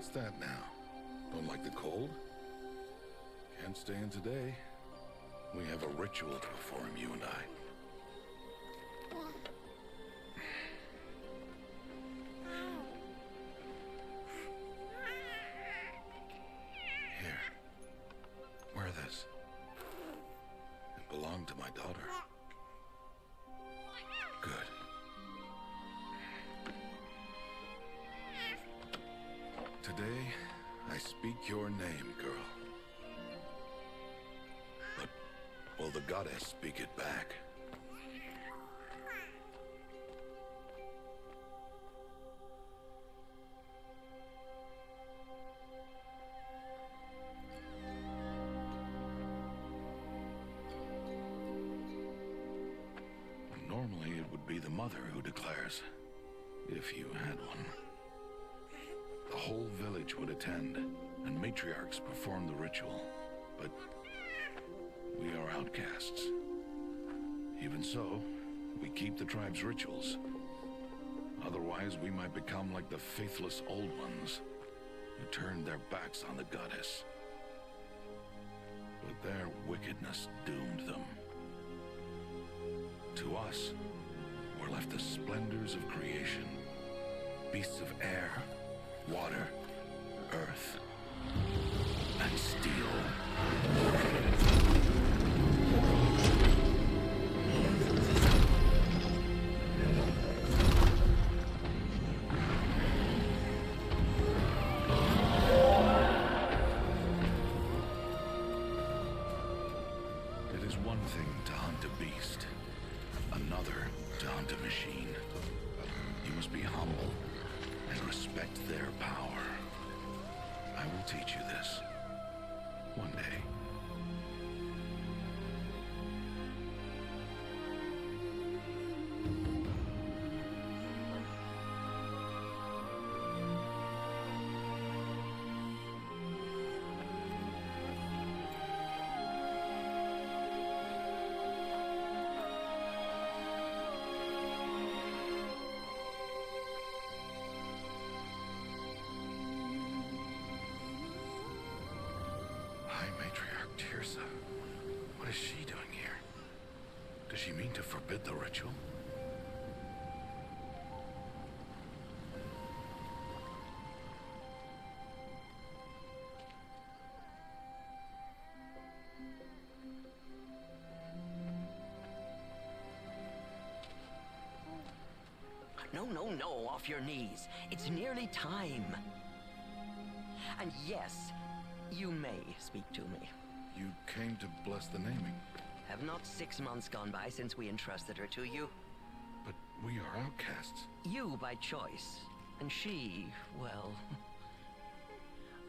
What's that now? Don't like the cold? Can't stay in today. We have a ritual to perform, you and I. Here. Wear this. It belonged to my daughter. Good. Today, I speak your name, girl. But will the goddess speak it back? Normally, it would be the mother who declares, if you had one. The whole village would attend, and matriarchs perform the ritual. But we are outcasts. Even so, we keep the tribe's rituals. Otherwise, we might become like the faithless old ones, who turned their backs on the goddess. But their wickedness doomed them. To us, were left the splendors of creation, beasts of air, water, earth, and steel. It is one thing to hunt a beast, another to hunt a machine. You must be humble and respect their power. I will teach you this one day. What is she doing here? Does she mean to forbid the ritual? No, off your knees. It's nearly time. And yes, you may speak to me. You came to bless the naming. Have not 6 months gone by since we entrusted her to you? But we are outcasts. You by choice, and she, well...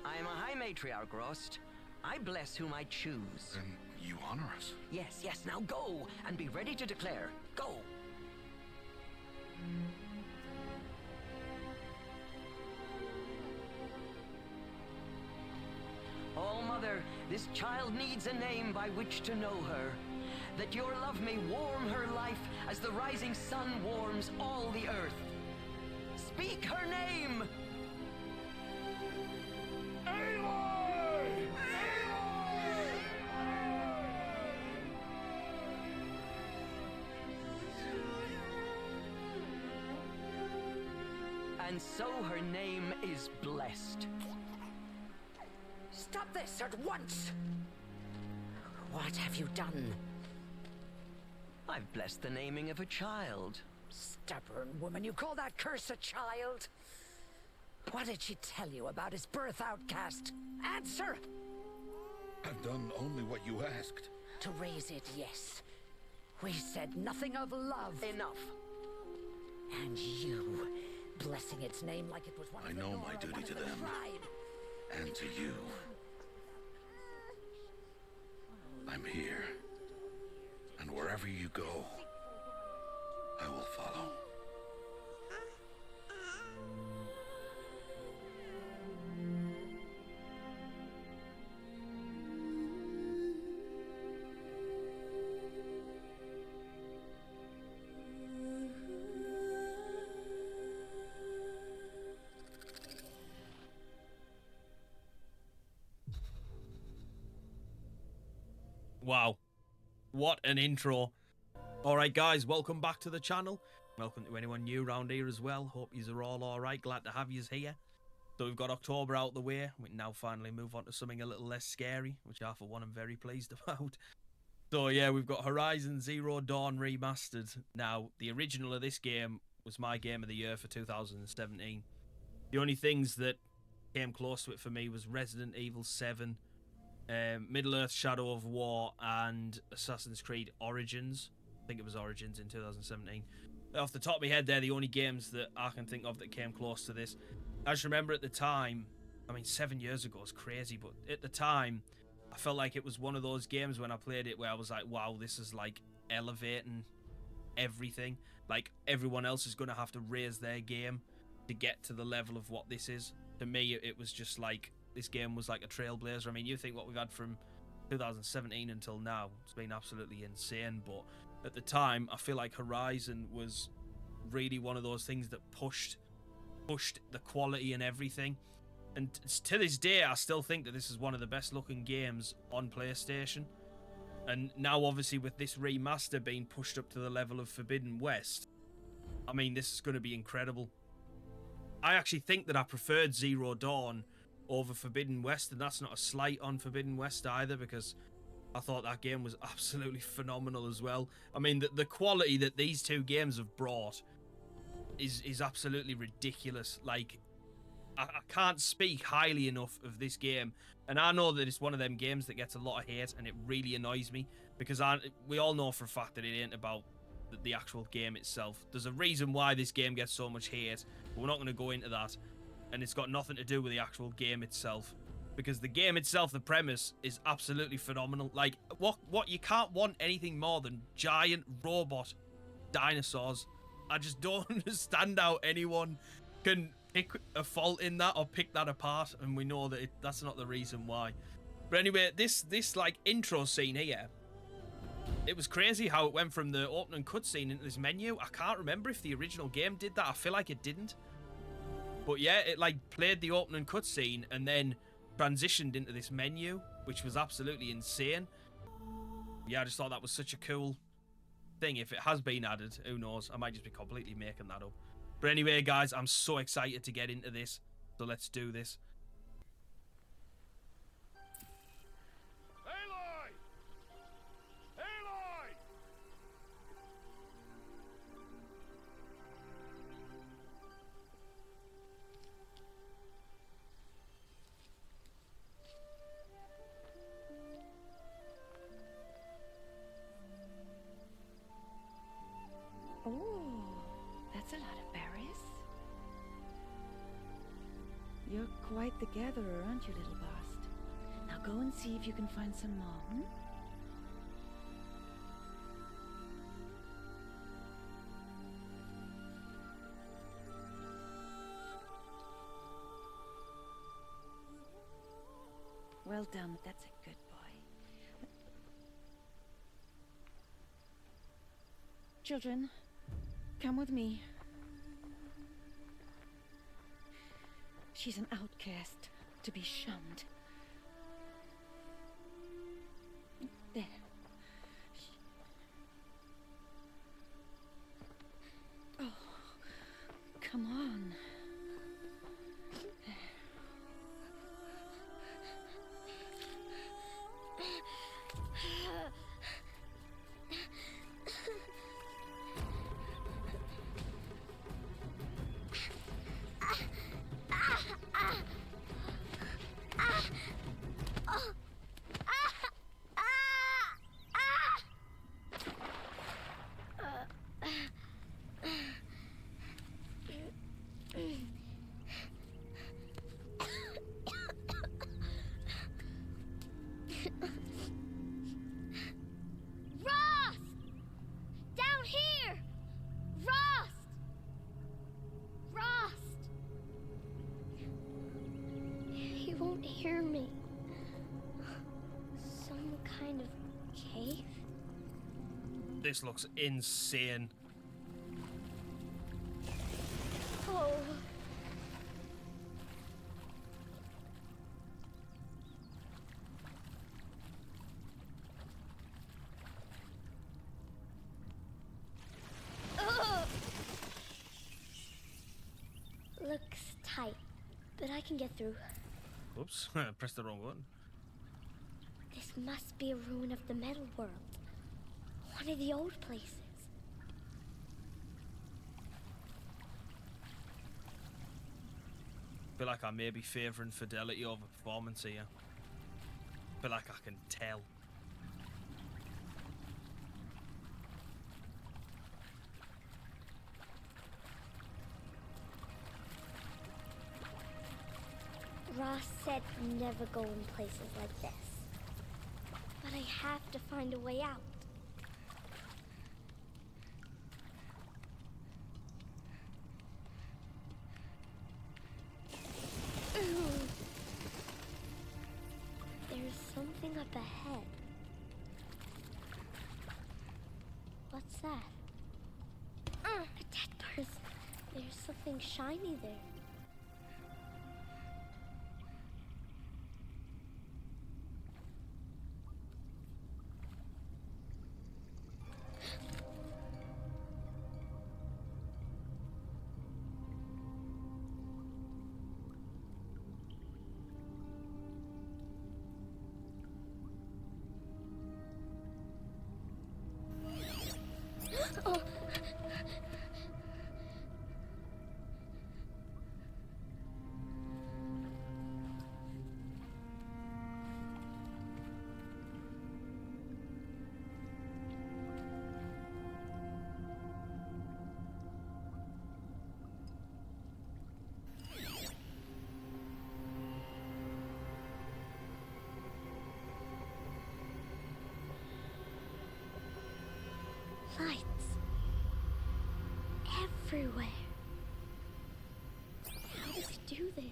I am a high matriarch, Rost. I bless whom I choose. Then you honor us. Yes, now go, and be ready to declare. Go! Oh, Mother, this child needs a name by which to know her. That your love may warm her life as the rising sun warms all the earth. Speak her name! Aloy! And so her name is blessed. Stop this at once! What have you done? I've blessed the naming of a child. Stubborn woman, you call that curse a child? What did she tell you about his birth, Outcast? Answer! I've done only what you asked. To raise it, yes. We said nothing of love. Enough. And you, blessing its name like it was one I of the know Nora, my duty one of to the them. tribe. And to you. I'm here. And wherever you go, I will follow. Wow. What an intro. Alright guys, welcome back to the channel. Welcome to anyone new around here as well. Hope yous are all alright. Glad to have yous here. So we've got October out the way. We can now finally move on to something a little less scary, which I for one am very pleased about. So yeah, we've got Horizon Zero Dawn Remastered. Now, the original of this game was my game of the year for 2017. The only things that came close to it for me was Resident Evil 7, Middle-earth Shadow of War, and Assassin's Creed Origins. I think it was Origins in 2017. Off the top of my head, they're the only games that I can think of that came close to this. I just remember at the time, I mean 7 years ago is crazy, but at the time, I felt like it was one of those games when I played it where I was like, wow, this is like elevating everything. Like everyone else is going to have to raise their game to get to the level of what this is. To me, it was just like, this game was like a trailblazer. I mean, you think what we've had from 2017 until now, it's been absolutely insane, but at the time, I feel like Horizon was really one of those things that pushed the quality and everything. And to this day, I still think that this is one of the best looking games on PlayStation. And now, obviously, with this remaster being pushed up to the level of Forbidden West, I mean, this is going to be incredible. I actually think that I preferred Zero Dawn over Forbidden West, and that's not a slight on Forbidden West either, because I thought that game was absolutely phenomenal as well. I mean, the quality that these two games have brought is absolutely ridiculous. Like, I can't speak highly enough of this game, and I know that it's one of them games that gets a lot of hate, and it really annoys me, because we all know for a fact that it ain't about the actual game itself. There's a reason why this game gets so much hate, but we're not going to go into that, and it's got nothing to do with the actual game itself, because the game itself, the premise, is absolutely phenomenal. Like, what you can't want anything more than giant robot dinosaurs. I just don't understand how anyone can pick a fault in that or pick that apart, and we know that that's not the reason why. But anyway, this like intro scene here, it was crazy how it went from the opening cutscene into this menu. I can't remember if the original game did that. I feel like it didn't. But yeah, it like played the opening cutscene and then transitioned into this menu, which was absolutely insane. Yeah, I just thought that was such a cool thing. If it has been added, who knows? I might just be completely making that up. But anyway, guys, I'm so excited to get into this. So let's do this. Aloy! Aloy! Oh, that's a lot of berries. You're quite the gatherer, aren't you, little Bast? Now go and see if you can find some more, hmm? Well done, that's a good boy. Children, come with me. She's an outcast, to be shunned. There. Oh, come on. Hear me. Some kind of cave? This looks insane. Oh. I can get through. Oops, pressed the wrong button. This must be a ruin of the metal world. One of the old places. Feel like I may be favouring fidelity over performance here. Feel like I can tell. Ross said never go in places like this. But I have to find a way out. There's something up ahead. What's that? A dead person. There's something shiny there. Oh. Lights. Everywhere. How does he do this?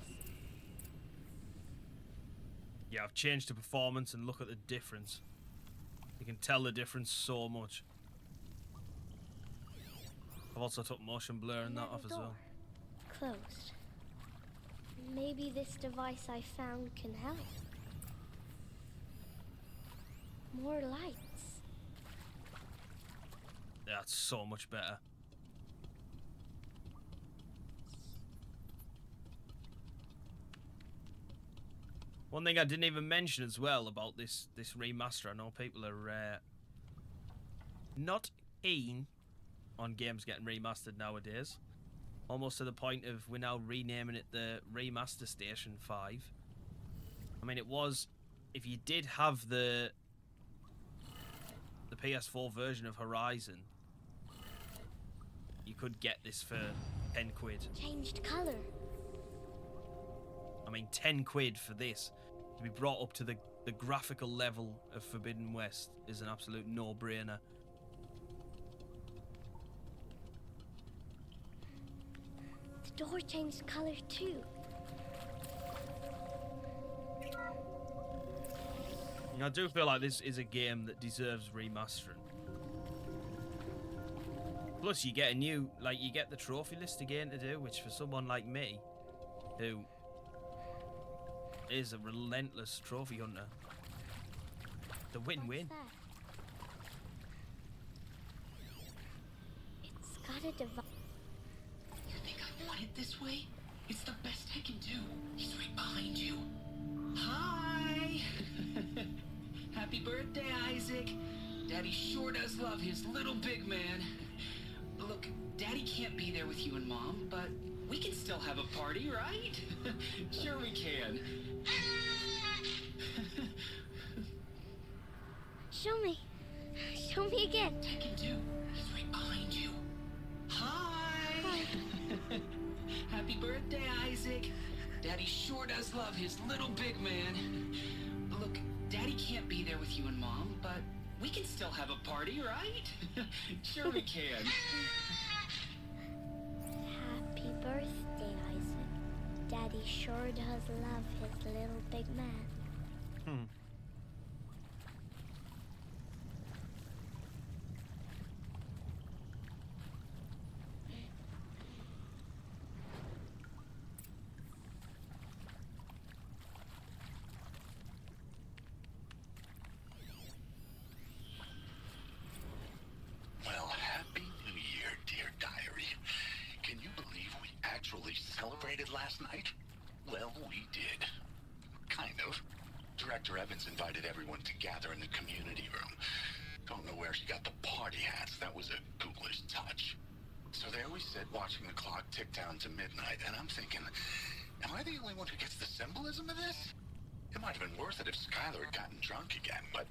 Yeah, I've changed the performance and look at the difference. You can tell the difference so much. I've also took motion blur and that off as well. Closed. Maybe this device I found can help. More lights. That's so much better. One thing I didn't even mention as well about this remaster, I know people are not keen on games getting remastered nowadays. Almost to the point of we're now renaming it the Remaster Station 5. I mean, it was, if you did have the PS4 version of Horizon, you could get this for 10 quid. Changed color. I mean, 10 quid for this to be brought up to the graphical level of Forbidden West is an absolute no-brainer. The door changed color too. I do feel like this is a game that deserves remastering. Plus, you get a new, you get the trophy list again to do, which for someone like me, who is a relentless trophy hunter, the win-win. It's got a device. You think I want it this way? It's the best I can do. He's right behind you. Hi! Happy birthday, Isaac. Daddy sure does love his little big man. Look, Daddy can't be there with you and Mom, but we can still have a party, right? Sure we can. Show me. Show me again. I can do. He's right behind you. Hi! Hi. Happy birthday, Isaac. Daddy sure does love his little big man. Look, Daddy can't be there with you and Mom, but we can still have a party, right? Sure we can. Happy birthday, Isaac. Daddy sure does love his little big man. Well, Happy New Year, dear diary. Can you believe we actually celebrated last night? Well, Florence invited everyone to gather in the community room. Don't know where she got the party hats. That was a ghoulish touch. So there we sit, watching the clock tick down to midnight, and I'm thinking, am I the only one who gets the symbolism of this? It might have been worth it if Skylar had gotten drunk again, but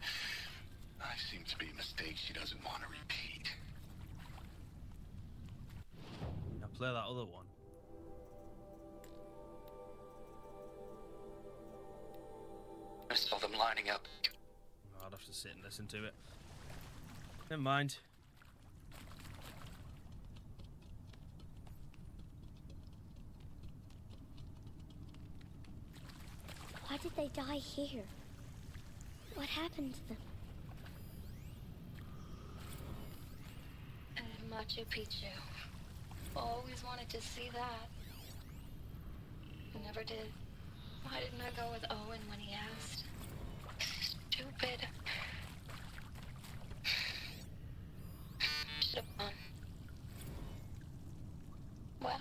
I seem to be a mistake she doesn't want to repeat. Now play that other one. I saw them lining up. I'd have to sit and listen to it. Never mind. Why did they die here? What happened to them? And Machu Picchu. Always wanted to see that. Never did. Why didn't I go with Owen when he asked? Stupid. Should have gone. Well.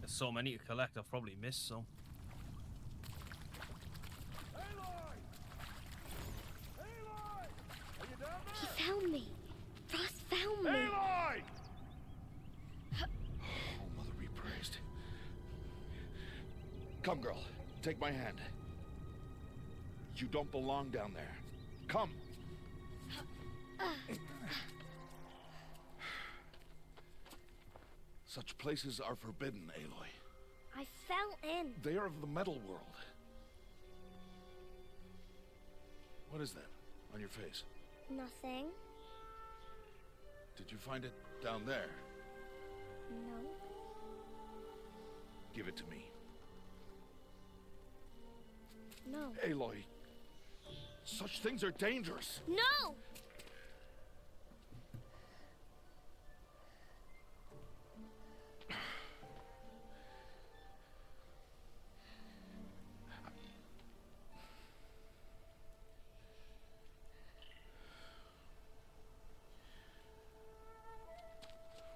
There's so many to collect, I've probably missed some. He found me. Ross found me. Aloy! Oh, Mother be praised. Come, girl. Take my hand. You don't belong down there. Come. Such places are forbidden, Aloy. I fell in. They are of the metal world. What is that on your face? Nothing. Did you find it down there? No. Give it to me. No. Aloy, such things are dangerous. No!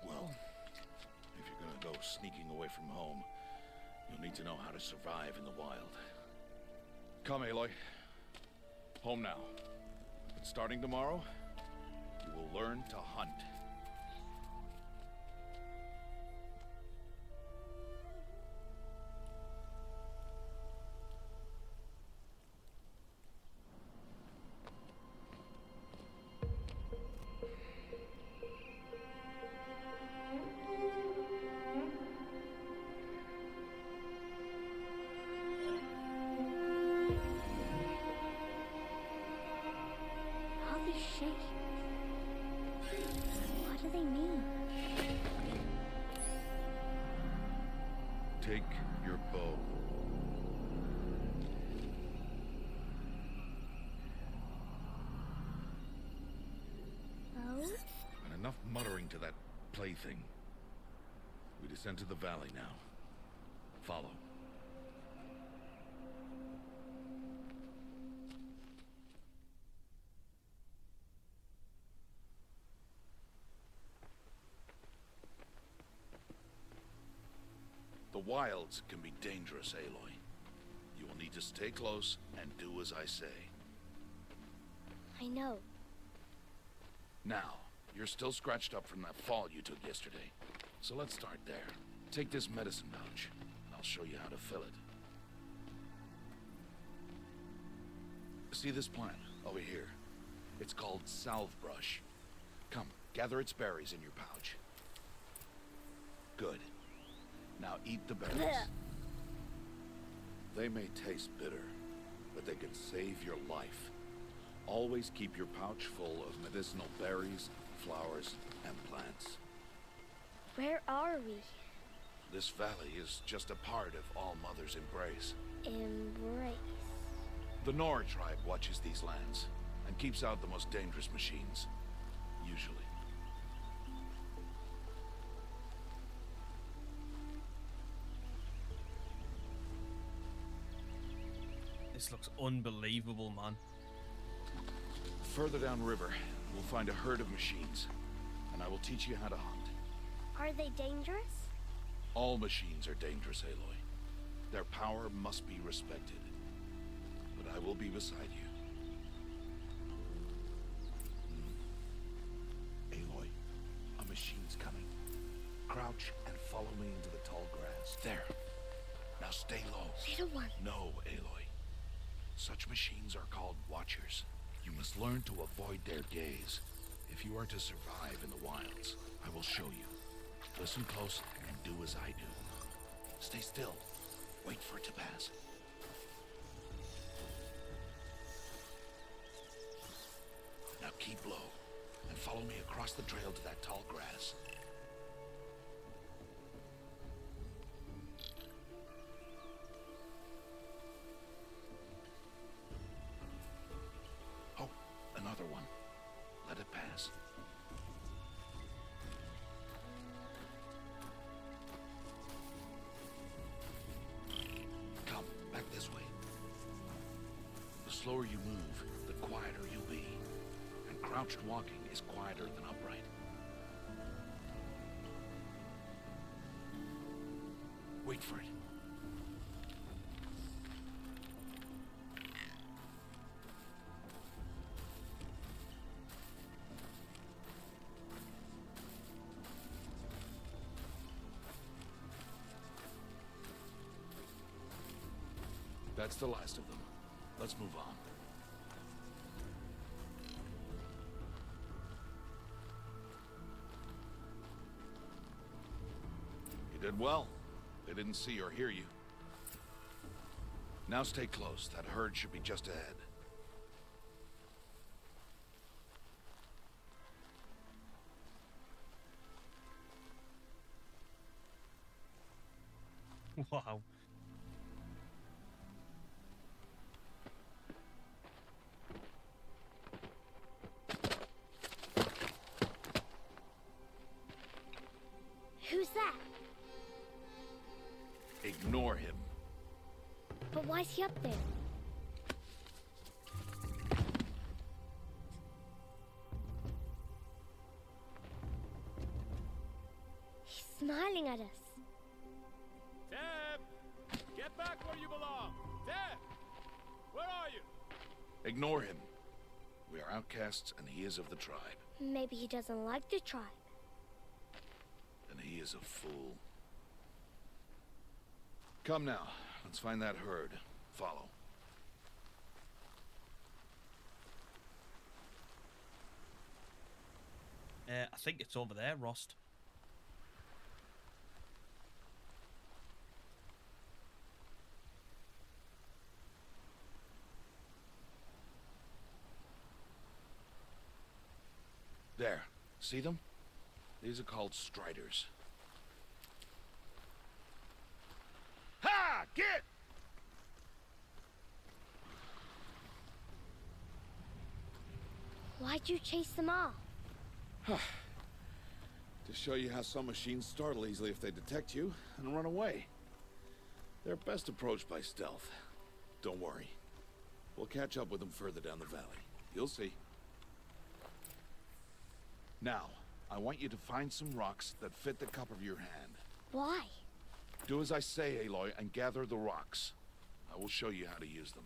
Well, if you're gonna go sneaking away from home, you'll need to know how to survive in the wild. Come, Aloy. Home now. But starting tomorrow, you will learn to hunt. What do they mean? Take your bow. Oh? And enough muttering to that plaything. We descend to the valley now. Follow. The wilds can be dangerous, Aloy. You will need to stay close and do as I say. I know. Now, you're still scratched up from that fall you took yesterday. So let's start there. Take this medicine pouch. I'll show you how to fill it. See this plant over here? It's called salve brush. Come, gather its berries in your pouch. Good. Now eat the berries. They may taste bitter, but they can save your life. Always keep your pouch full of medicinal berries, flowers, and plants. Where are we? This valley is just a part of All Mother's embrace. Embrace. The Nora tribe watches these lands and keeps out the most dangerous machines, usually. This looks unbelievable, man. Further downriver, we'll find a herd of machines, and I will teach you how to hunt. Are they dangerous? All machines are dangerous, Aloy. Their power must be respected. But I will be beside you. Aloy, a machine's coming. Crouch and follow me into the tall grass. There. Now stay low. Little one. No, Aloy. Such machines are called Watchers. You must learn to avoid their gaze. If you are to survive in the wilds, I will show you. Listen close and do as I do. Stay still. Wait for it to pass. Now keep low and follow me across the trail to that tall grass. Oh, another one. Let it pass. Come, back this way. The slower you move, the quieter you'll be. And crouched walking is quieter than upright. Wait for it. That's the last of them. Let's move on. You did well. They didn't see or hear you. Now stay close. That herd should be just ahead. Wow. Who's that? Ignore him. But why's he up there? He's smiling at us. Deb! Get back where you belong! Deb! Where are you? Ignore him. We are outcasts, and he is of the tribe. Maybe he doesn't like the tribe. And he is a fool. Come now. Let's find that herd. Follow. I think it's over there, Rost. There. See them? These are called striders. Ha! Get! Why'd you chase them off? To show you how some machines startle easily if they detect you and run away. They're best approached by stealth. Don't worry. We'll catch up with them further down the valley. You'll see. Now, I want you to find some rocks that fit the cup of your hand. Why? Do as I say, Aloy, and gather the rocks. I will show you how to use them.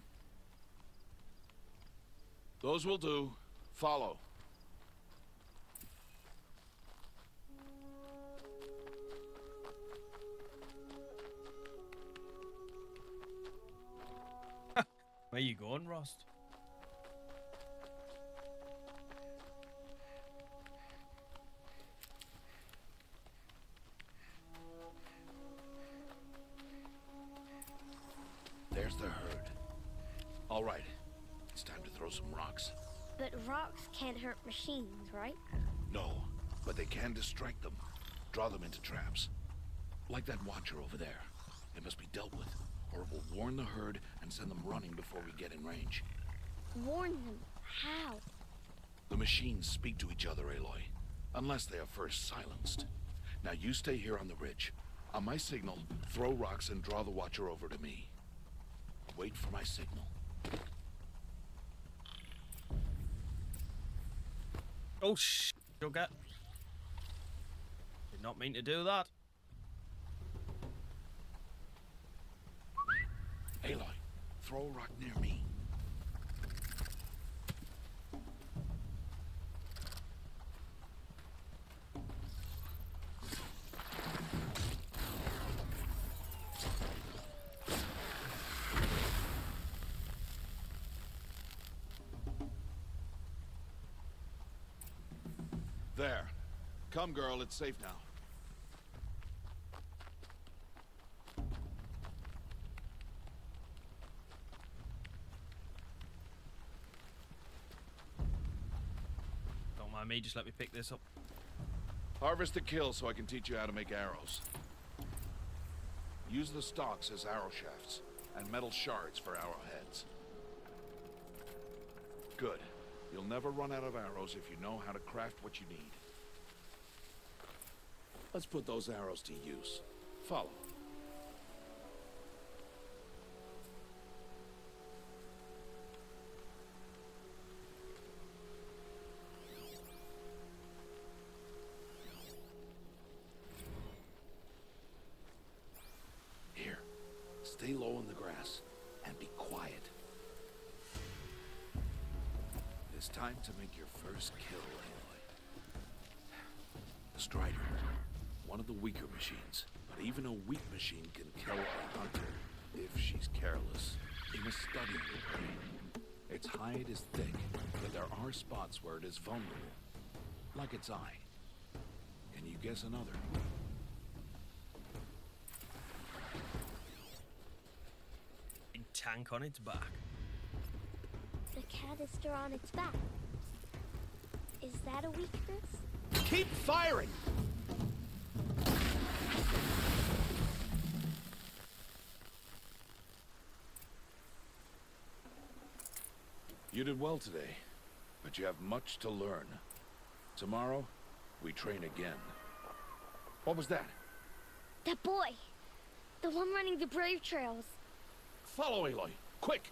Those will do. Follow. Where you going, Rost? There's the herd. All right. It's time to throw some rocks. But rocks can't hurt machines, right? No, but they can distract them. Draw them into traps. Like that watcher over there. It must be dealt with, or it will warn the herd and send them running before we get in range. Warn them? How? The machines speak to each other, Aloy. Unless they are first silenced. Now you stay here on the ridge. On my signal, throw rocks and draw the watcher over to me. Wait for my signal. Oh, sugar. Did not mean to do that. throw a rock near me. There. Come, girl, it's safe now. Don't mind me, just let me pick this up. Harvest a kill so I can teach you how to make arrows. Use the stalks as arrow shafts, and metal shards for arrowheads. Good. You'll never run out of arrows if you know how to craft what you need. Let's put those arrows to use. Follow. Here. Stay low in the grass and be quiet. It's time to make your first kill, Aloy. The Strider. One of the weaker machines, but even a weak machine can kill a hunter if she's careless. You must study your prey. Its hide is thick, but there are spots where it is vulnerable, like its eye. Can you guess another? A tank on its back. The canister on its back. Is that a weakness? Keep firing! You did well today, but you have much to learn. Tomorrow, we train again. What was that? That boy! The one running the brave trails. Follow Aloy, quick!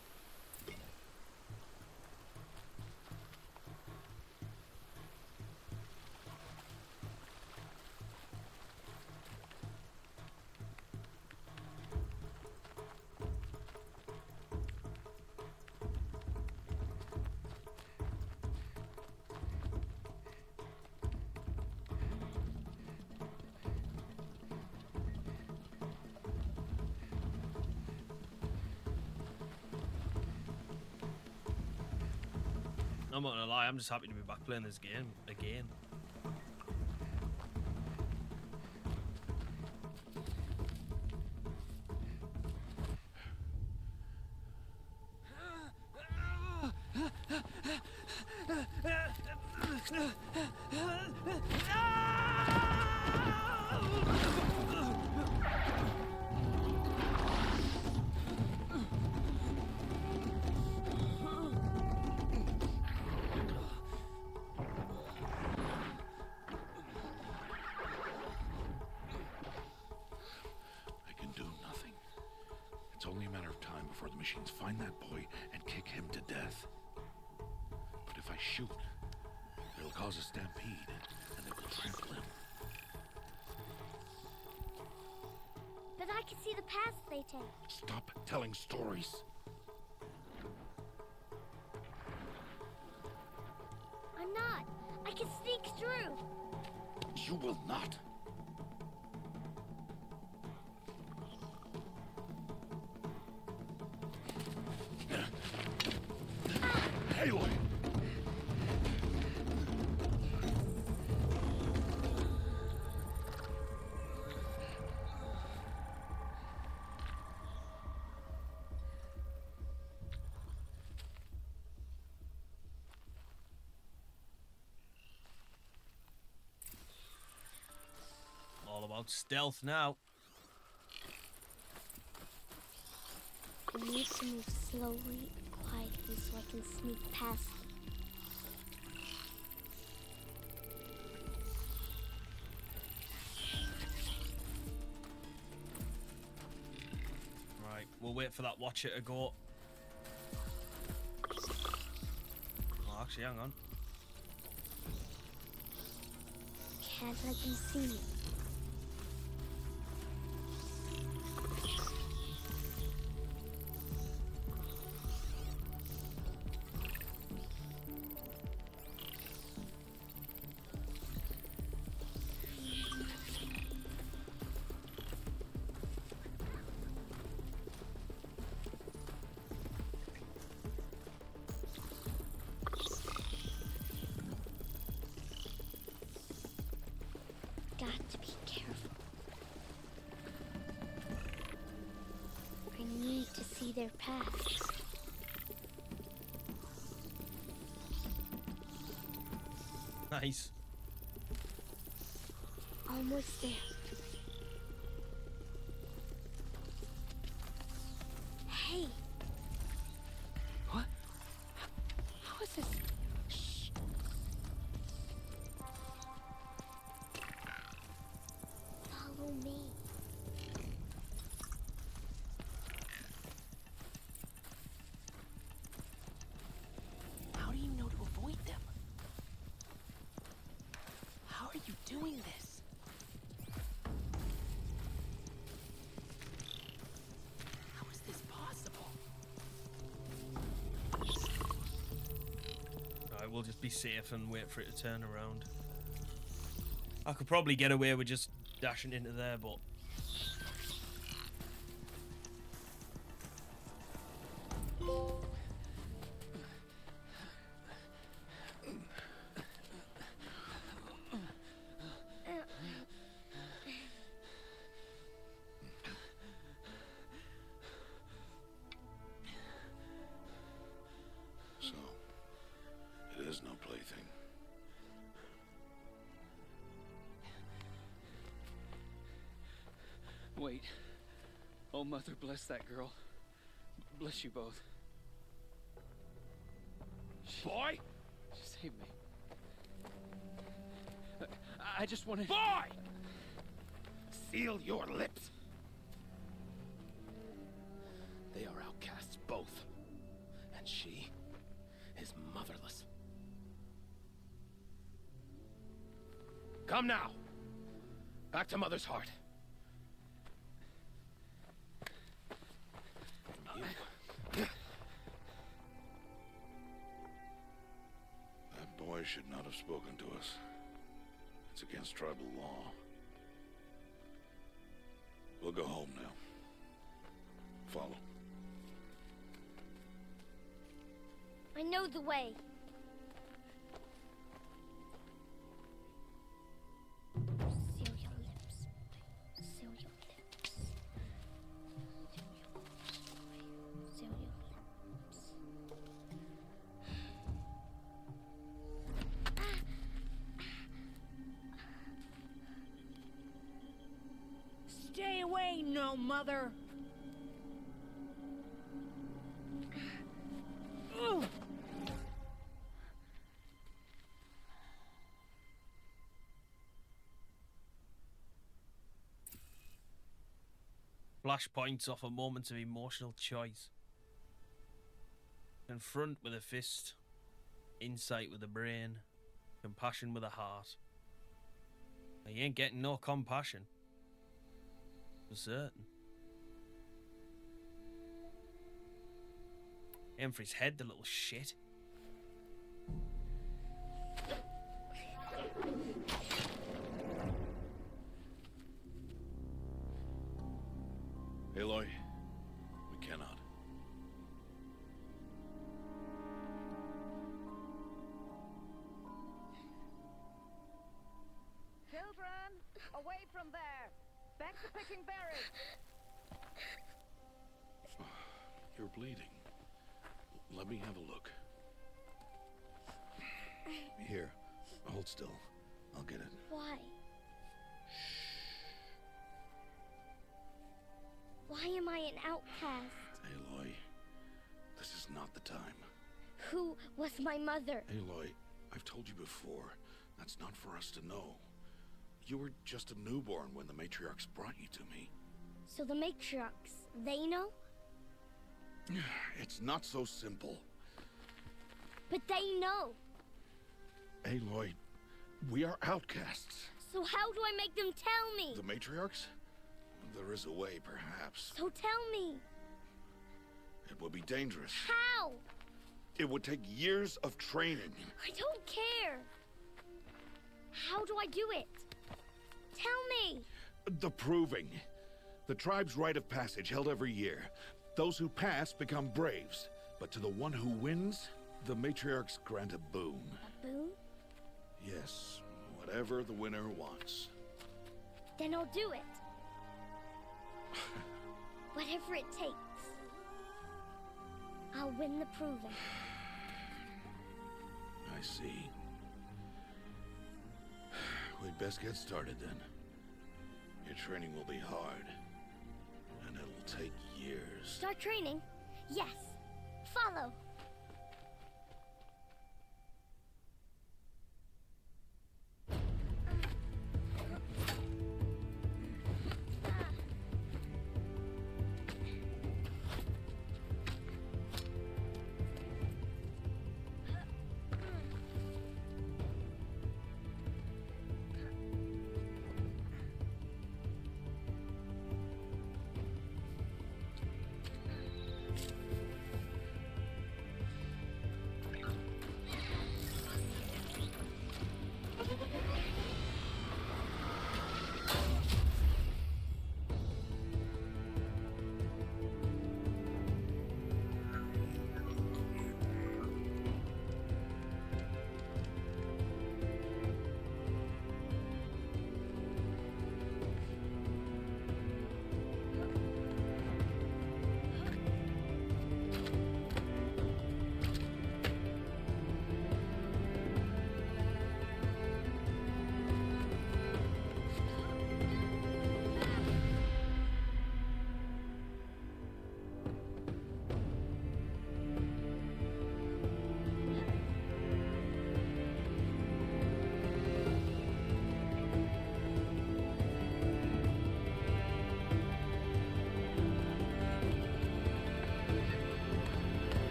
I'm not gonna lie, I'm just happy to be back playing this game again. It's only a matter of time before the machines find that boy and kick him to death. But if I shoot, it'll cause a stampede, and it will trample him. But I can see the paths they take. Stop telling stories. I'm not. I can sneak through. You will not. Aloy! All about stealth now. I need to move slowly and quietly so I can sneak past them. Right, we'll wait for that watcher to go. Oh, actually, hang on. Can't let them see me. see their paths. Nice. Almost there. Hey. What? How is this? Shh. Follow me. How do you know to avoid them? How are you doing this? How is this possible? Alright, we'll just be safe and wait for it to turn around. I could probably get away with just dashing into there, but... So, it is no plaything. Wait. Oh, Mother, bless that girl. Bless you both. Boy! She saved me. I just wanted... Boy! Seal your lips. They are outcasts, both. And she is motherless. Come now. Back to Mother's heart. That boy should not have spoken to us. It's against tribal law. We'll go home now. Follow. I know the way. Seal your lips. Seal your lips. Seal your lips. Stay away, no mother. Ugh. Flashpoints offer moments of emotional choice. Confront with a fist, insight with a brain, compassion with a heart. Now, you ain't getting no compassion. For certain. Aim for his head, the little shit. Aloy, we cannot. Children, away from there. Back to picking berries. You're bleeding. Let me have a look. Here, hold still. I'll get it. Why? Why am I an outcast? Aloy, this is not the time. Who was my mother? Aloy, I've told you before, that's not for us to know. You were just a newborn when the matriarchs brought you to me. So the matriarchs, they know? It's not so simple. But they know. Aloy, we are outcasts. So how do I make them tell me? The matriarchs? There is a way, perhaps. So tell me. It would be dangerous. How? It would take years of training. I don't care. How do I do it? Tell me. The proving. The tribe's rite of passage held every year. Those who pass become braves. But to the one who wins, the matriarchs grant a boon. A boon? Yes, whatever the winner wants. Then I'll do it. Whatever it takes. I'll win the proving. I see. We'd best get started then. Your training will be hard, and it'll take years. Start training? Yes. Follow.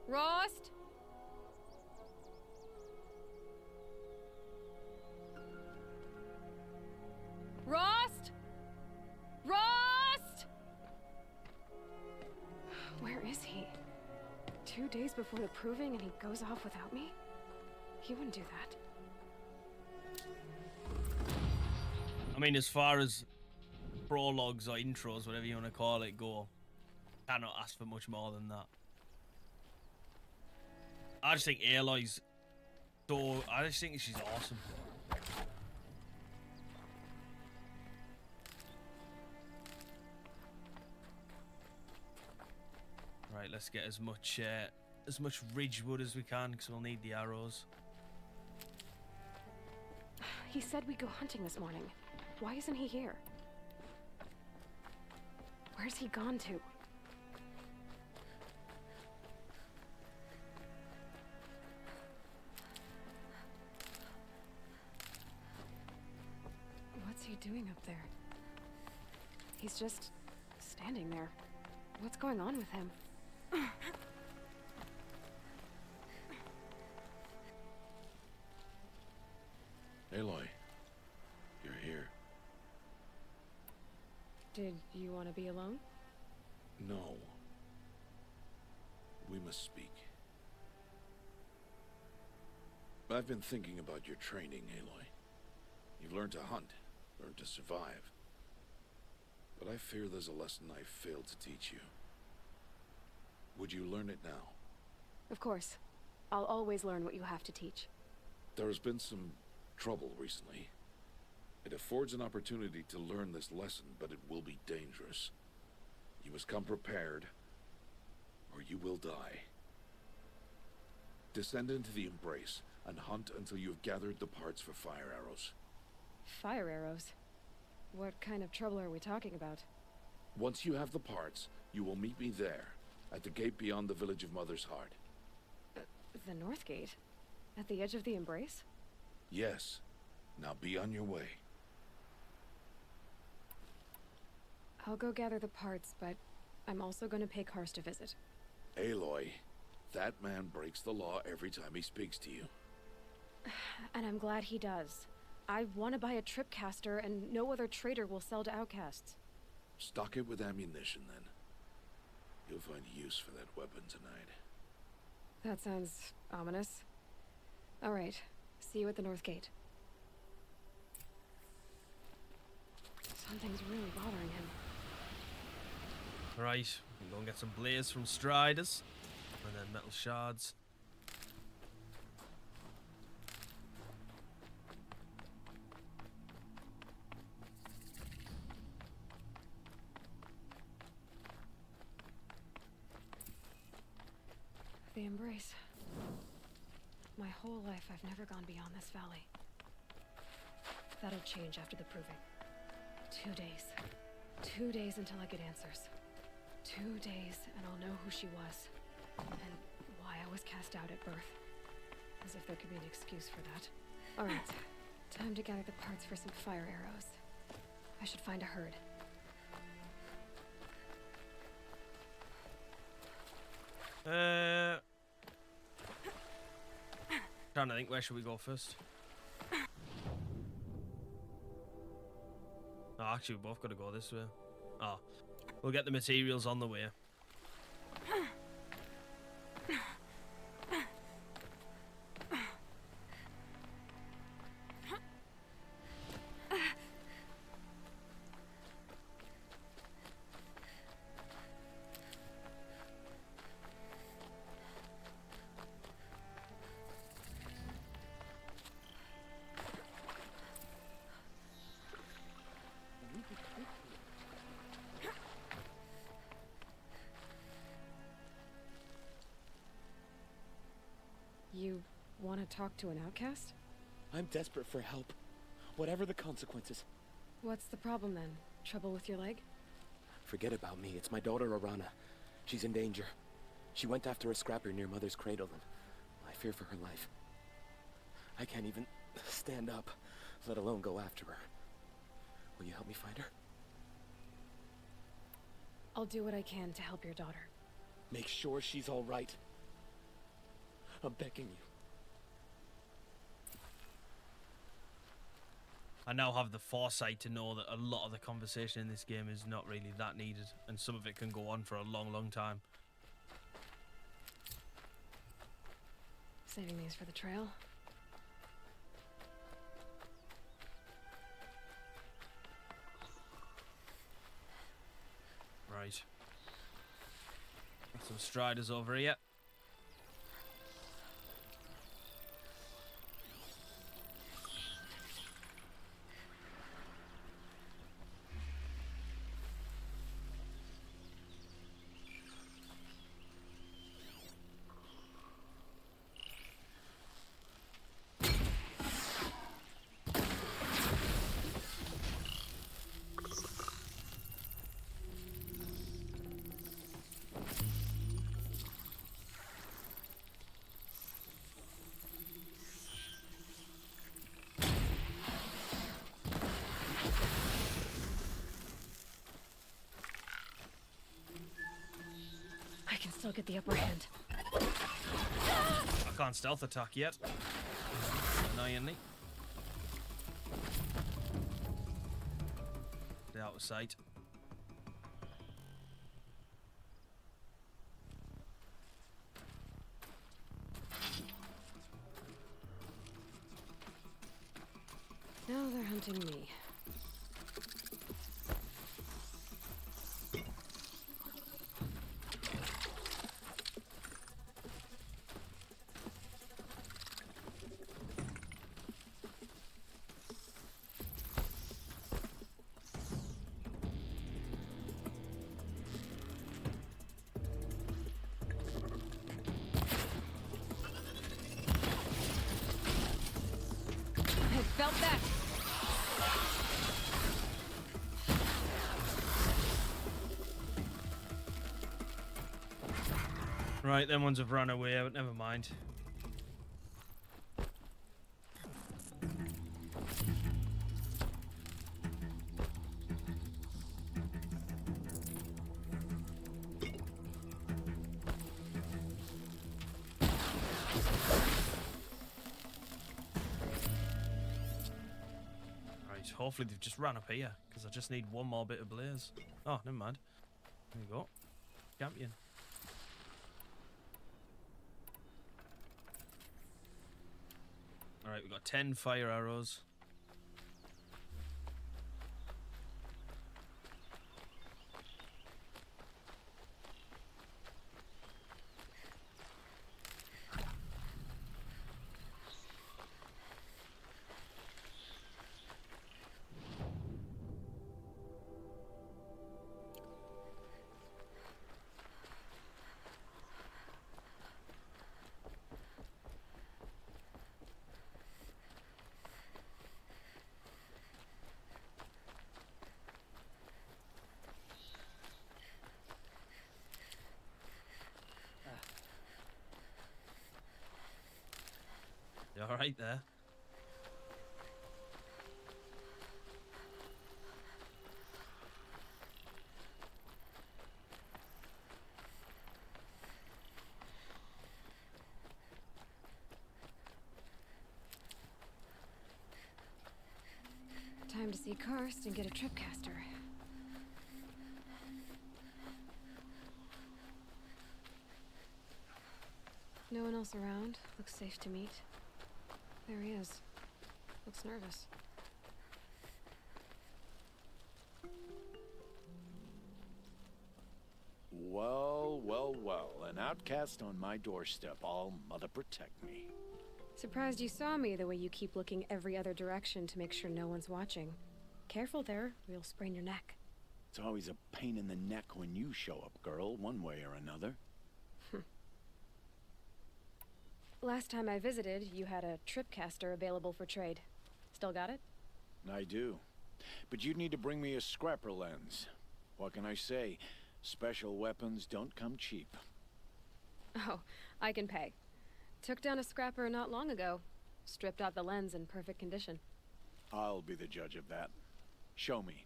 Rost? Rost? Rost? Where is he? 2 days before the proving and he goes off without me? He wouldn't do that. I mean, as far as prologues or intros, whatever you want to call it, go, cannot ask for much more than that. I just think Aloy's so... I just think she's awesome. Right, let's get as much ridgewood as we can, because we'll need the arrows. He said we'd go hunting this morning. Why isn't he here? Where's he gone to? What's he doing up there? He's just standing there. What's going on with him? Aloy, you're here. Did you want to be alone? No. We must speak. I've been thinking about your training, Aloy. You've learned to hunt, learned to survive. But I fear there's a lesson I failed to teach you. Would you learn it now? Of course. I'll always learn what you have to teach. There has been some trouble recently. It affords an opportunity to learn this lesson, but it will be dangerous. You must come prepared, or you will die. Descend into the embrace and hunt until you have gathered the parts for fire arrows. Fire arrows? What kind of trouble are we talking about? Once you have the parts, you will meet me there, at the gate beyond the village of Mother's Heart. The North Gate? At the edge of the Embrace? Yes. Now be on your way. I'll go gather the parts, but I'm also going to pay Karst a visit. Aloy, that man breaks the law every time he speaks to you. And I'm glad he does. I want to buy a tripcaster, and no other trader will sell to outcasts. Stock it with ammunition, then. You'll find use for that weapon tonight. That sounds ominous. All right. See you at the North Gate. Something's really bothering him. Right, we can go and get some blaze from Striders, and then metal shards. The Embrace. My whole life, I've never gone beyond this valley. That'll change after the proving. 2 days. 2 days until I get answers. 2 days, and I'll know who she was. And why I was cast out at birth. As if there could be an excuse for that. Alright, time to gather the parts for some fire arrows. I should find a herd. Trying to think, where should we go first? Oh, actually, we both got to go this way. Oh, we'll get the materials on the way. You want to talk to an outcast? I'm desperate for help. Whatever the consequences. What's the problem then? Trouble with your leg? Forget about me. It's my daughter, Arana. She's in danger. She went after a scrapper near Mother's cradle, and I fear for her life. I can't even stand up, let alone go after her. Will you help me find her? I'll do what I can to help your daughter. Make sure she's all right. I'm begging you. I now have the foresight to know that a lot of the conversation in this game is not really that needed, and some of it can go on for a long, long time. Saving these for the trail. Right. Got some Striders over here. I can still get the upper hand. I can't stealth attack yet. Annoyingly. Stay out of sight. Now they're hunting me. I felt that. Right, them ones have run away, but never mind. Right, hopefully they've just ran up here, because I just need one more bit of blaze. Oh, never mind. There you go. Champion. Alright, we've got 10 fire arrows. You alright there? Time to see Karst and get a tripcaster. No one else around. Looks safe to meet. There he is. Looks nervous. Well, well, well. An outcast on my doorstep. All mother protect me. Surprised you saw me the way you keep looking every other direction to make sure no one's watching. Careful there, or you'll sprain your neck. It's always a pain in the neck when you show up, girl, one way or another. Last time I visited, you had a tripcaster available for trade. Still got it? I do. But you'd need to bring me a scrapper lens. What can I say? Special weapons don't come cheap. Oh, I can pay. Took down a scrapper not long ago. Stripped out the lens in perfect condition. I'll be the judge of that. Show me.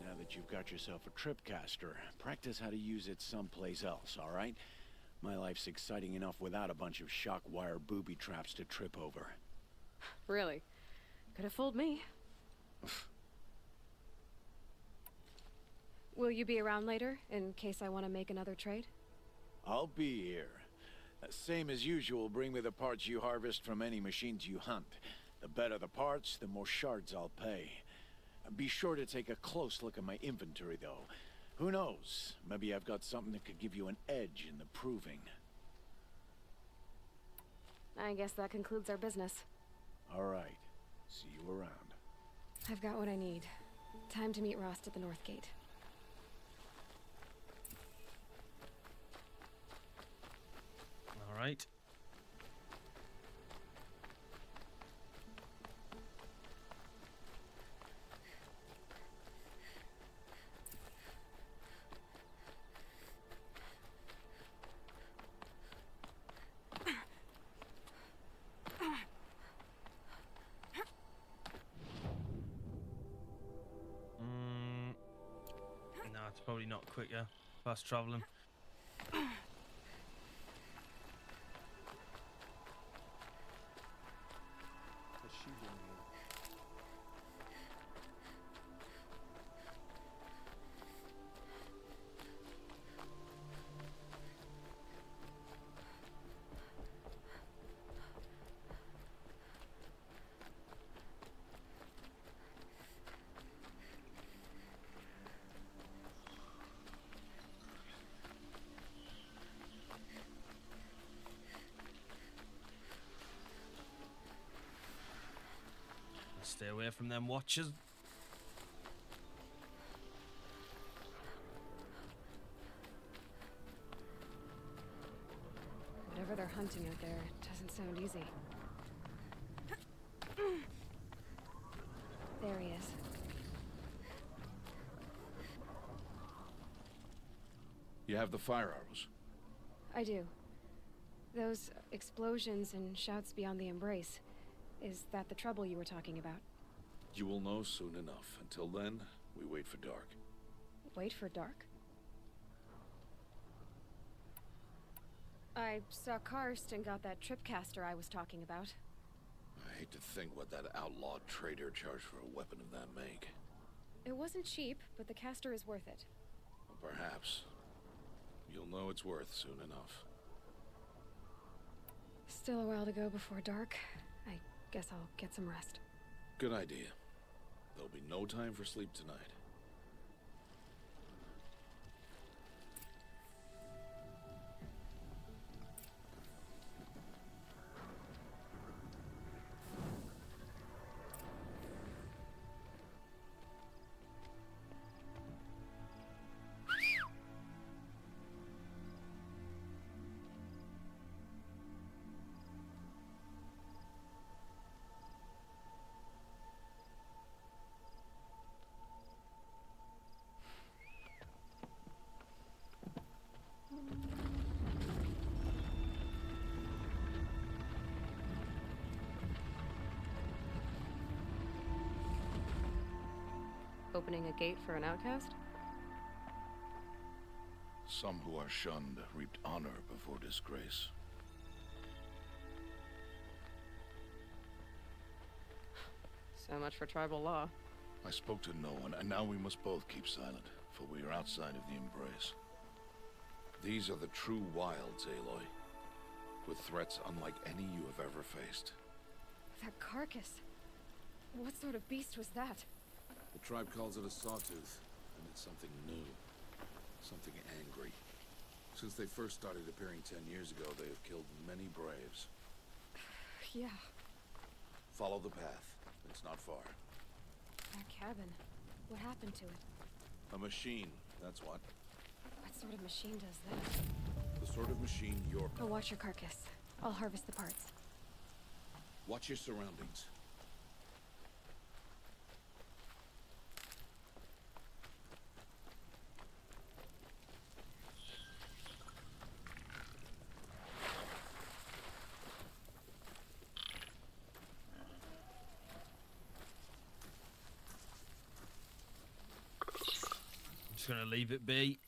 Now that you've got yourself a tripcaster, practice how to use it someplace else, all right? My life's exciting enough without a bunch of shock wire booby traps to trip over. Really? Could have fooled me. Will you be around later, in case I want to make another trade? I'll be here. Same as usual, bring me the parts you harvest from any machines you hunt. The better the parts, the more shards I'll pay. Be sure to take a close look at my inventory, though. Who knows? Maybe I've got something that could give you an edge in the proving. I guess that concludes our business. All right. See you around. I've got what I need. Time to meet Rost at the North Gate. All right. No, it's probably not quicker. Fast traveling. Stay away from them watchers. Whatever they're hunting out there, it doesn't sound easy. he is. You have the fire arrows? I do. Those explosions and shouts beyond the embrace. Is that the trouble you were talking about? You will know soon enough. Until then, we wait for dark. Wait for dark? I saw Karst and got that tripcaster I was talking about. I hate to think what that outlawed trader charged for a weapon of that make. It wasn't cheap, but the caster is worth it. Well, perhaps. You'll know it's worth soon enough. Still a while to go before dark. I guess I'll get some rest. Good idea. There'll be no time for sleep tonight. Opening a gate for an outcast? Some who are shunned reaped honor before disgrace. So much for tribal law. I spoke to no one, and now we must both keep silent, for we are outside of the embrace. These are the true wilds, Aloy, with threats unlike any you have ever faced. That carcass. What sort of beast was that? The tribe calls it a sawtooth, and it's something new. Something angry. Since they first started appearing 10 years ago, they have killed many braves. Yeah. Follow the path. It's not far. That cabin. What happened to it? A machine, that's what. What sort of machine does that? The sort of machine you're... I'll watch your carcass. I'll harvest the parts. Watch your surroundings. Just gonna leave it be.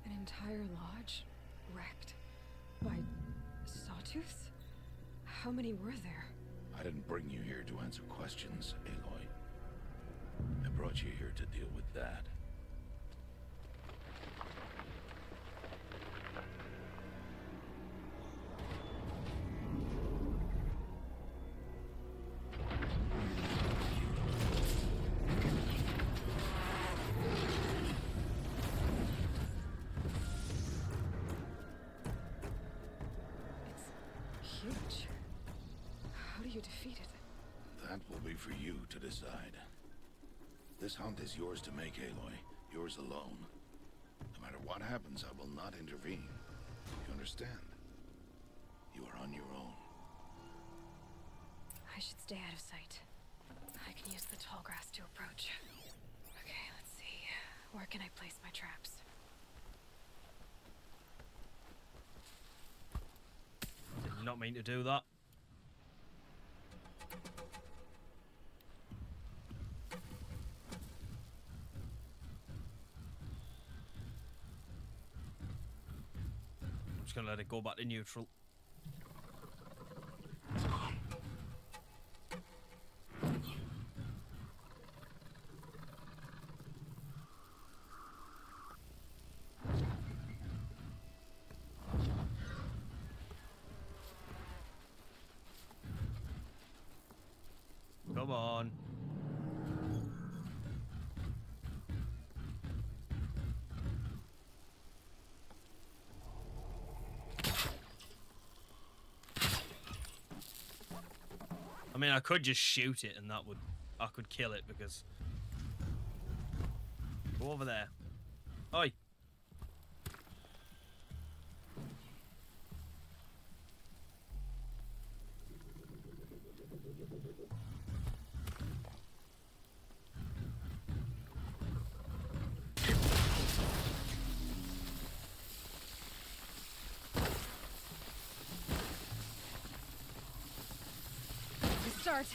An entire lodge wrecked by sawtooths? How many were there? I didn't bring you here to answer questions, Aloy. I brought you here to deal with that. Huge. How do you defeat it? That will be for you to decide. This hunt is yours to make, Aloy. Yours alone. No matter what happens, I will not intervene. You understand? You are on your own. I should stay out of sight. I can use the tall grass to approach. Okay, let's see. Where can I place my traps? Did not mean to do that. I'm just gonna let it go back to neutral. Come on. mean, I could just shoot it and I could kill it because... Go over there. Oi. Start.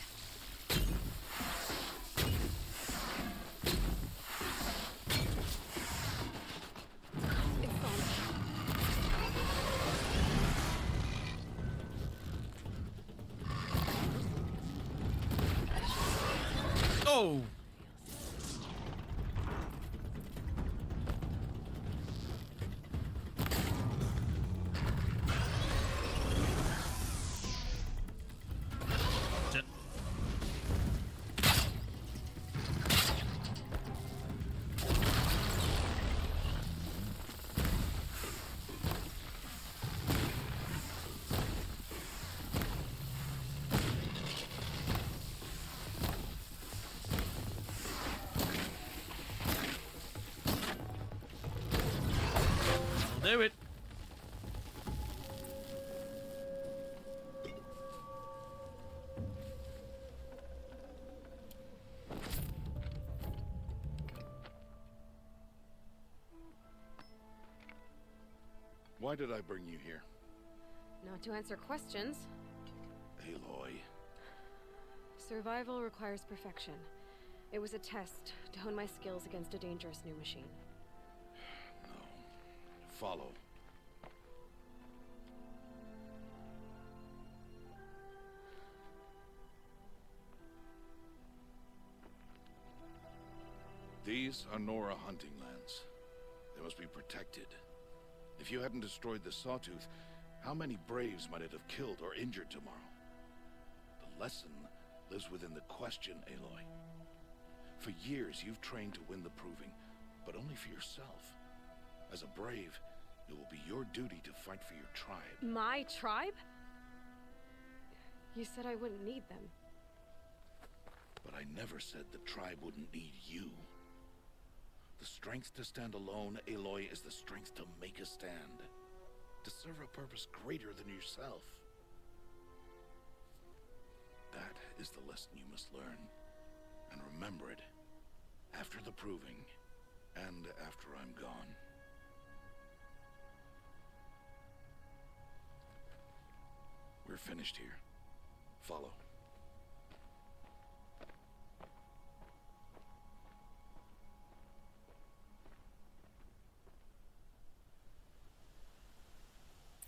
Oh! Do it. Why did I bring you here? Not to answer questions. Aloy. Survival requires perfection. It was a test to hone my skills against a dangerous new machine. No. Follow. These are Nora hunting lands. They must be protected. If you hadn't destroyed the Sawtooth, how many Braves might it have killed or injured tomorrow? The lesson lives within the question, Aloy. For years, you've trained to win the Proving, but only for yourself. As a Brave, it will be your duty to fight for your tribe. My tribe? You said I wouldn't need them. But I never said the tribe wouldn't need you. The strength to stand alone, Aloy, is the strength to make a stand. To serve a purpose greater than yourself. That is the lesson you must learn. And remember it. After the Proving. And after I'm gone. We're finished here. Follow.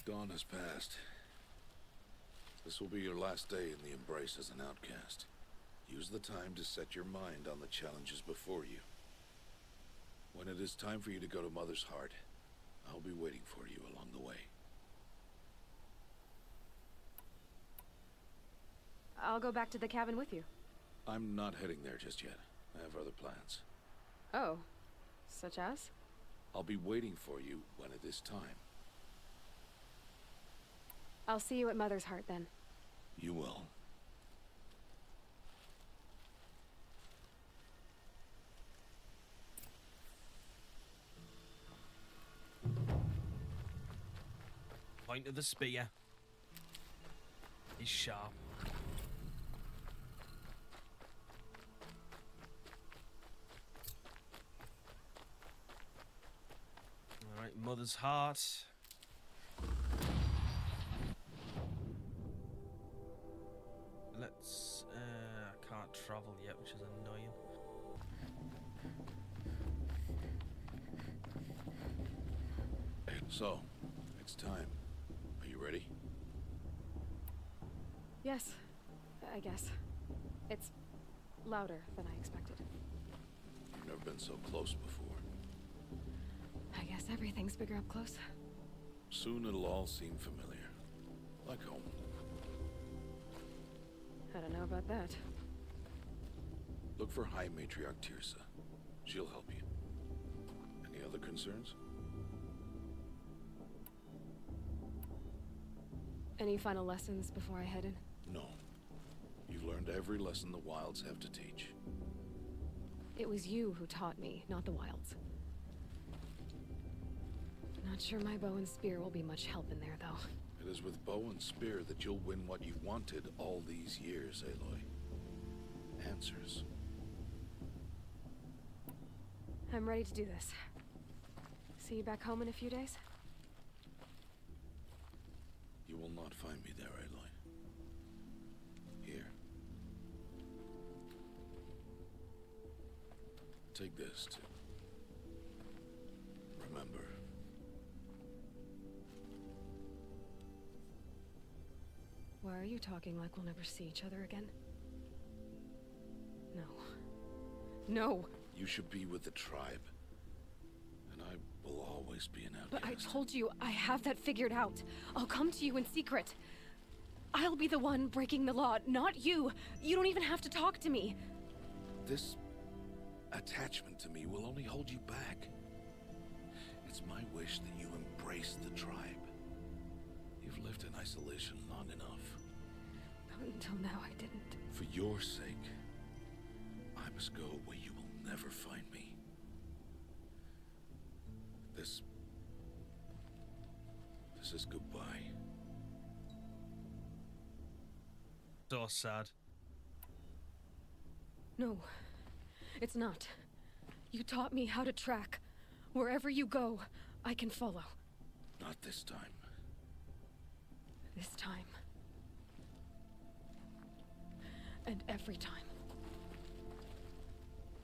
Dawn has passed. This will be your last day in the Embrace as an outcast. Use the time to set your mind on the challenges before you. When it is time for you to go to Mother's Heart, I'll be waiting for you along the way. I'll go back to the cabin with you. I'm not heading there just yet. I have other plans. Oh. Such as? I'll be waiting for you when it is time. I'll see you at Mother's Heart then. You will. Point of the spear is sharp. Alright, Mother's Heart. Let's, I can't travel yet, which is annoying. So, it's time. Are you ready? Yes, I guess. It's louder than I expected. You've never been so close before. I guess everything's bigger up close. Soon it'll all seem familiar. Like home. I don't know about that. Look for High Matriarch Tirsa. She'll help you. Any other concerns? Any final lessons before I head in? No. You've learned learned every lesson the wilds have to teach. It was you who taught me, not the wilds. Not sure my bow and spear will be much help in there, though. It is with bow and spear that you'll win what you wanted all these years, Aloy. Answers. I'm ready to do this. See you back home in a few days? You will not find me there, Aloy. Here. Take this to remember. Why are you talking like we'll never see each other again? No. No! You should be with the tribe. And I will always be an outcast. But I told you, I have that figured out. I'll come to you in secret. I'll be the one breaking the law, not you. You don't even have to talk to me. This attachment to me will only hold you back. It's my wish that you embrace the tribe. You've lived in isolation long enough. Until now, I didn't. For your sake, I must go where you will never find me. This is goodbye. So sad. No, it's not. You taught me how to track. Wherever you go, I can follow. Not this time. This time. And every time.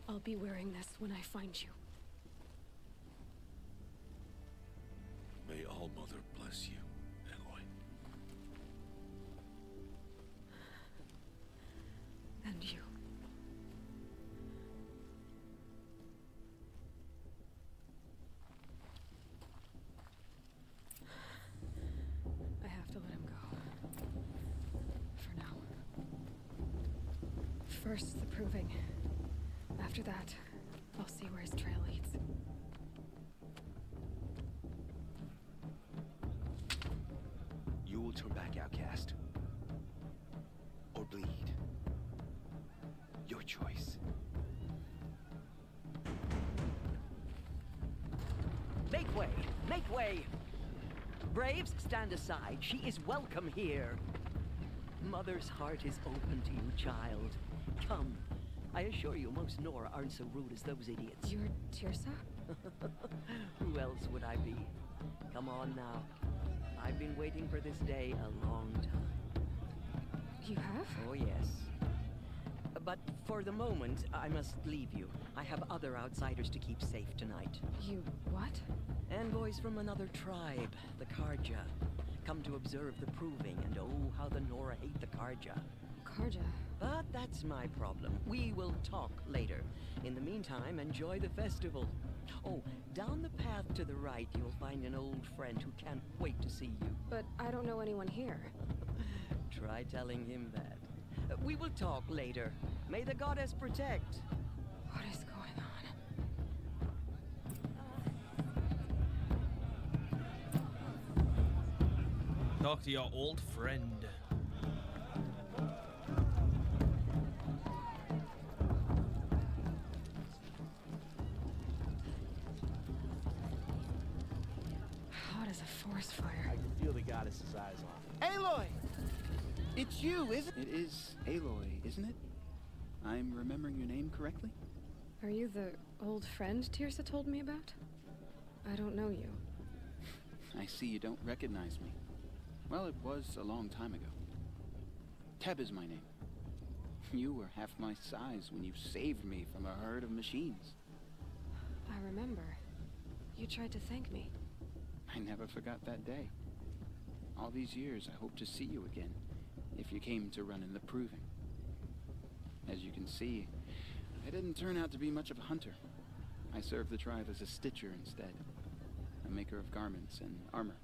I'll be wearing this when I find you. May All Mother bless you, Aloy. And you. I have to let him go. For now. First, the proving. After that, I'll see where his trail leads. You will turn back, Outcast. Or bleed. Your choice. Make way! Make way! Braves, stand aside. She is welcome here. Mother's heart is open to you, child. Come. I assure you, most Nora aren't so rude as those idiots. You're Tirsa? Who else would I be? Come on now. I've been waiting for this day a long time. You have? Oh, yes. But for the moment, I must leave you. I have other outsiders to keep safe tonight. You what? Envoys from another tribe, the Karja. Come to observe the proving, and oh, how the Nora hate the Karja. Karja? But that's my problem. We will talk later. In the meantime, enjoy the festival. Oh, down the path to the right, you'll find an old friend who can't wait to see you. But I don't know anyone here. Try telling him that. We will talk later. May the goddess protect. What is going on? Talk to your old friend. Hot as a forest fire. I can feel the goddess's eyes on me. Aloy! It's you, isn't it? It is Aloy, isn't it? I'm remembering your name correctly? Are you the old friend Tirsa told me about? I don't know you. I see you don't recognize me. Well, it was a long time ago. Teb is my name. You were half my size when you saved me from a herd of machines. I remember. You tried to thank me. I never forgot that day. All these years, I hope to see you again, if you came to run in the proving. As you can see, I didn't turn out to be much of a hunter. I served the tribe as a stitcher instead, a maker of garments and armor.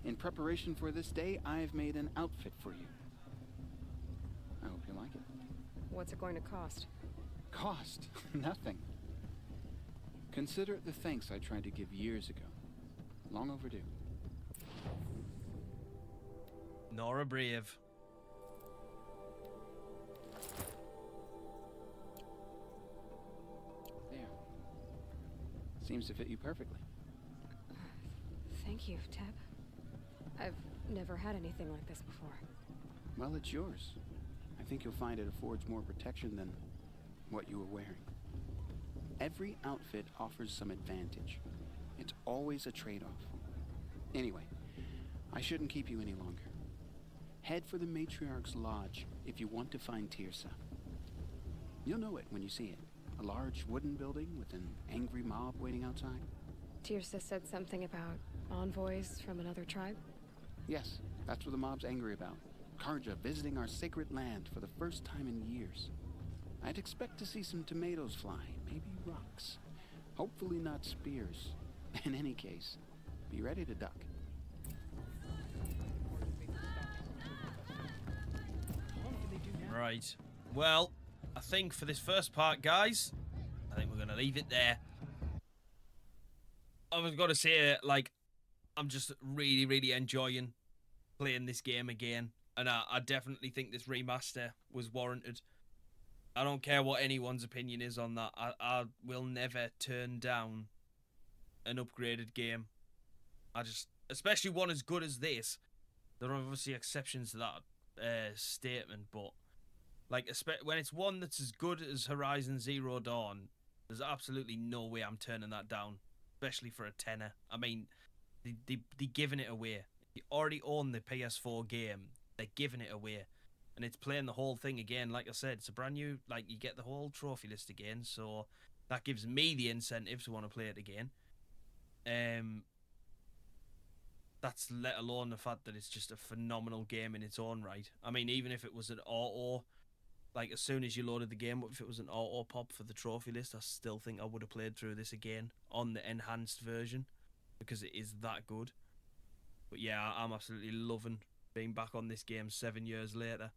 In preparation for this day, I've made an outfit for you. I hope you like it. What's it going to cost? Cost? Nothing. Consider it the thanks I tried to give years ago. Long overdue. Nora Brave. Seems to fit you perfectly. Thank you, Teb. I've never had anything like this before. Well, it's yours. I think you'll find it affords more protection than what you were wearing. Every outfit offers some advantage. It's always a trade-off. Anyway, I shouldn't keep you any longer. Head for the Matriarch's Lodge if you want to find Tirsa. You'll know it when you see it. A large wooden building with an angry mob waiting outside. Tirsa said something about envoys from another tribe? Yes, that's what the mob's angry about. Karja visiting our sacred land for the first time in years. I'd expect to see some tomatoes fly, maybe rocks. Hopefully not spears. In any case, be ready to duck. Right. Well, I think for this first part, guys, I think we're going to leave it there. I was going to say, like, I'm just really, really enjoying playing this game again. And I definitely think this remaster was warranted. I don't care what anyone's opinion is on that. I will never turn down an upgraded game. Especially one as good as this. There are obviously exceptions to that statement, but like when it's one that's as good as Horizon Zero Dawn, there's absolutely no way I'm turning that down, especially for a tenner. I mean, they're giving it away. You already own the PS4 game. They're giving it away. And it's playing the whole thing again. Like I said, it's a brand new, like, you get the whole trophy list again. So that gives me the incentive to want to play it again. That's let alone the fact that it's just a phenomenal game in its own right. I mean, even if it was an auto, like as soon as you loaded the game up, if it was an auto pop for the trophy list, I still think I would have played through this again on the enhanced version because it is that good. But yeah, I'm absolutely loving being back on this game 7 years later.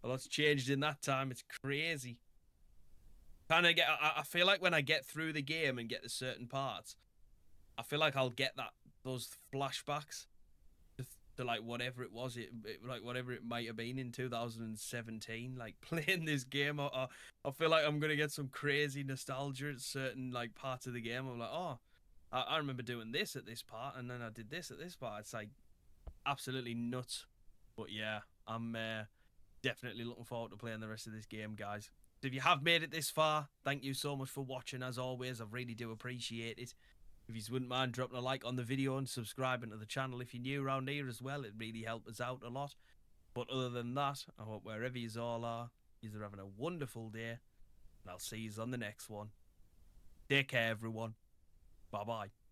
A lot's changed in that time. It's crazy. I feel like when I get through the game and get to certain parts, I feel like I'll get those flashbacks to like whatever it was, like whatever it might have been in 2017. Like playing this game, I feel like I'm gonna get some crazy nostalgia at certain like parts of the game. I'm like, oh, I remember doing this at this part, and then I did this at this part. It's like absolutely nuts. But yeah, I'm definitely looking forward to playing the rest of this game, guys. So if you have made it this far, thank you so much for watching. As always, I really do appreciate it. If you wouldn't mind dropping a like on the video and subscribing to the channel if you're new around here as well, it really helps us out a lot. But other than that, I hope wherever you all are, you're having a wonderful day, and I'll see you on the next one. Take care, everyone. Bye-bye.